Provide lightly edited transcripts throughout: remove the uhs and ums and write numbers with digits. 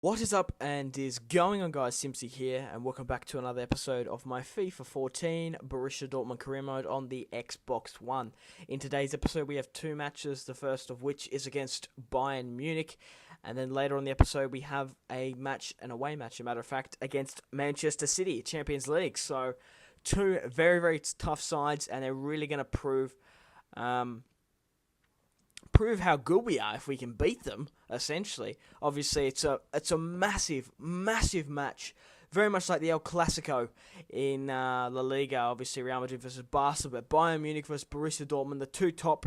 What is up and is going on, guys? Simpzy here, and welcome back to another episode of my FIFA 14 Borussia Dortmund career mode on the Xbox One. In today's episode, we have two matches, the first of which is against Bayern Munich, and then later on the episode, we have a match, an away match, as a matter of fact, against Manchester City, Champions League. So, two very, very tough sides, and they're really going to prove how good we are if we can beat them. Essentially, obviously, it's a massive match, very much like the El Clasico in La Liga. Obviously, Real Madrid versus Barca, but Bayern Munich versus Borussia Dortmund, the two top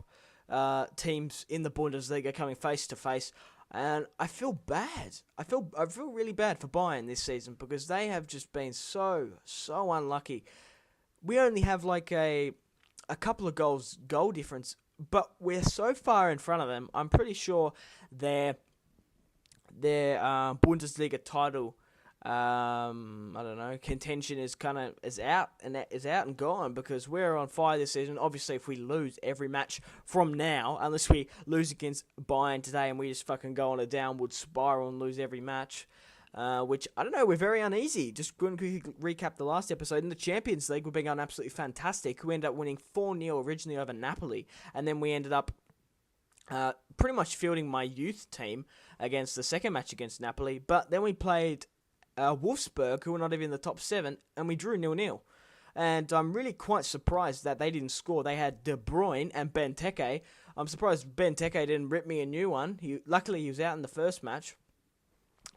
teams in the Bundesliga coming face to face. And I feel bad. I feel really bad for Bayern this season because they have just been so unlucky. We only have like a couple of goal difference, but we're so far in front of them. I'm pretty sure their Bundesliga title, I don't know, contention is out and gone because we're on fire this season. Obviously, if we lose every match from now, unless we lose against Bayern today and we just fucking go on a downward spiral and lose every match. Which, I don't know, we're very uneasy. Just going to recap the last episode. In the Champions League, we've been going absolutely fantastic. We ended up winning 4-0 originally over Napoli. And then we ended up pretty much fielding my youth team against the second match against Napoli. But then we played Wolfsburg, who were not even in the top 7, and we drew 0-0. And I'm really quite surprised that they didn't score. They had De Bruyne and Benteke. I'm surprised Benteke didn't rip me a new one. Luckily, he was out in the first match.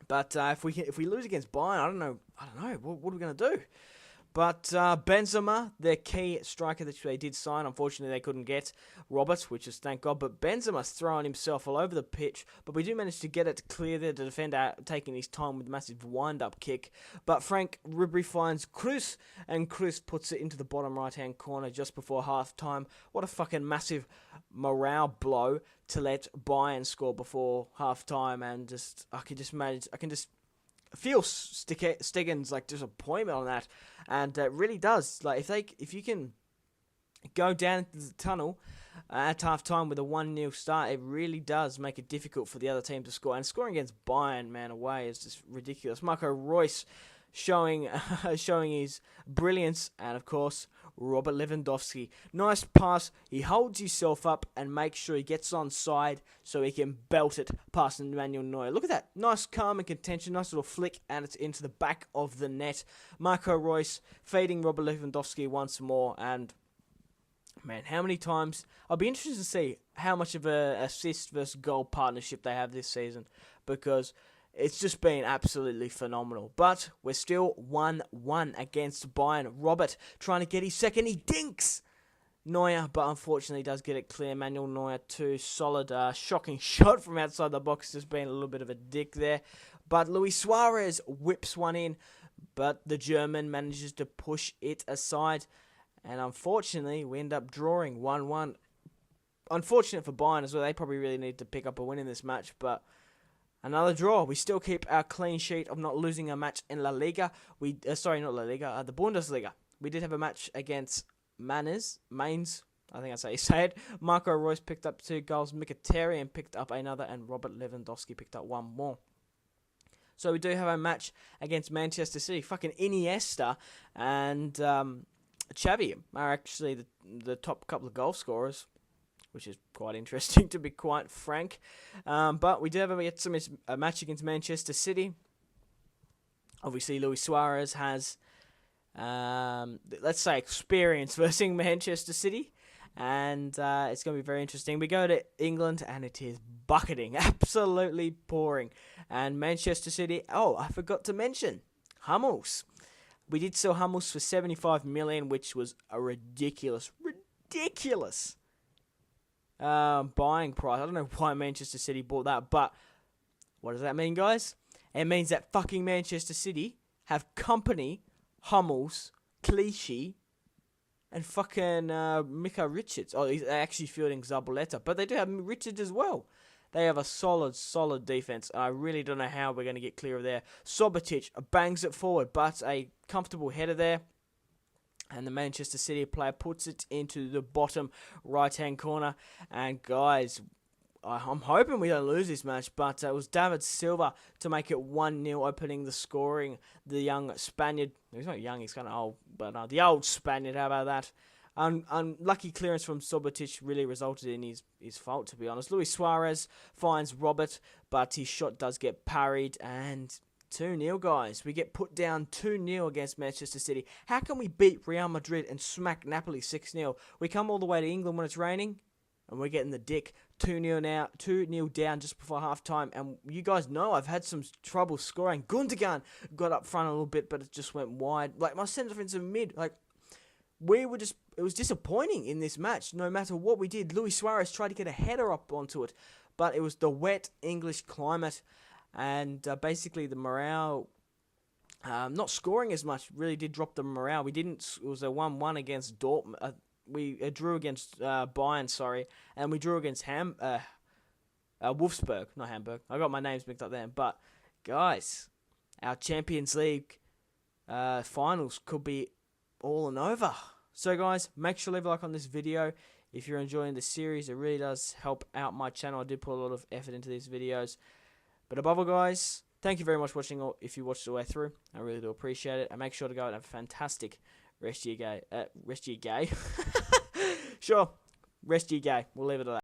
But if we lose against Bayern, I don't know. What are we going to do? But Benzema, their key striker that they did sign, unfortunately they couldn't get Robert, which is thank God. But Benzema's throwing himself all over the pitch. But we do manage to get it clear there. The defender taking his time with a massive wind-up kick. But Frank Ribery finds Cruz, and Cruz puts it into the bottom right-hand corner just before half-time. What a fucking massive morale blow to let Bayern score before half-time. And I can just feel Stegen's like disappointment on that, and it really does. Like if you can go down into the tunnel at half time with a 1-0 start, it really does make it difficult for the other team to score. And scoring against Bayern, man, away is just ridiculous. Marco Reus showing his brilliance, and of course Robert Lewandowski. Nice pass. He holds himself up and makes sure he gets onside so he can belt it past Manuel Neuer. Look at that. Nice calm and contention. Nice little flick, and it's into the back of the net. Marco Reus feeding Robert Lewandowski once more, and man, how many times? I'll be interested to see how much of a assist versus goal partnership they have this season, because it's just been absolutely phenomenal. But we're still 1-1 against Bayern. Robert trying to get his second. He dinks Neuer, but unfortunately does get it clear. Manuel Neuer, too solid, shocking shot from outside the box. Just been a little bit of a dick there. But Luis Suarez whips one in, but the German manages to push it aside. And unfortunately, we end up drawing 1-1. Unfortunate for Bayern as well. They probably really need to pick up a win in this match, but another draw. We still keep our clean sheet of not losing a match in La Liga. Not La Liga, the Bundesliga. We did have a match against Mainz. I think that's how you say it. Marco Reus picked up 2 goals. Mkhitaryan picked up another, and Robert Lewandowski picked up 1 more. So we do have a match against Manchester City. Fucking Iniesta and Xavi are actually the top couple of goal scorers, which is quite interesting, to be quite frank. But we do have a match against Manchester City. Obviously, Luis Suarez has, let's say, experience versus Manchester City. And it's going to be very interesting. We go to England, and it is bucketing, absolutely pouring. And Manchester City, I forgot to mention, Hummels. We did sell Hummels for 75 million, which was a ridiculous buying price. I don't know why Manchester City bought that, but what does that mean, guys? It means that fucking Manchester City have Company, Hummels, Clichy, and fucking Mika Richards. Oh, he's actually fielding Zabaleta, but they do have Richards as well. They have a solid defense. I really don't know how we're going to get clear of there. Sobotic bangs it forward, but a comfortable header there. And the Manchester City player puts it into the bottom right-hand corner. And guys, I'm hoping we don't lose this match, but it was David Silva to make it 1-0, opening the scoring. The young Spaniard, he's not young, he's kind of old, but the old Spaniard, how about that? Unlucky clearance from Subotic really resulted in his fault, to be honest. Luis Suarez finds Robert, but his shot does get parried, and 2-0, guys. We get put down 2-0 against Manchester City. How can we beat Real Madrid and smack Napoli 6-0? We come all the way to England when it's raining, and we're getting the dick. 2-0 now, 2-0 down just before half-time, and you guys know I've had some trouble scoring. Gundogan got up front a little bit, but it just went wide. Like, my centre defensive mid, like, it was disappointing in this match. No matter what we did, Luis Suarez tried to get a header up onto it, but it was the wet English climate, and basically the morale, not scoring as much, really did drop the morale. It was a 1-1 against Dortmund. We drew against Bayern, sorry, and we drew against Wolfsburg, not Hamburg. I got my names mixed up there. But, guys, our Champions League finals could be all and over. So, guys, make sure to leave a like on this video. If you're enjoying the series, it really does help out my channel. I did put a lot of effort into these videos. But above all, guys, thank you very much for watching. If you watched the way through, I really do appreciate it. And make sure to go and have a fantastic rest of your day. Sure, rest of your day. We'll leave it at that.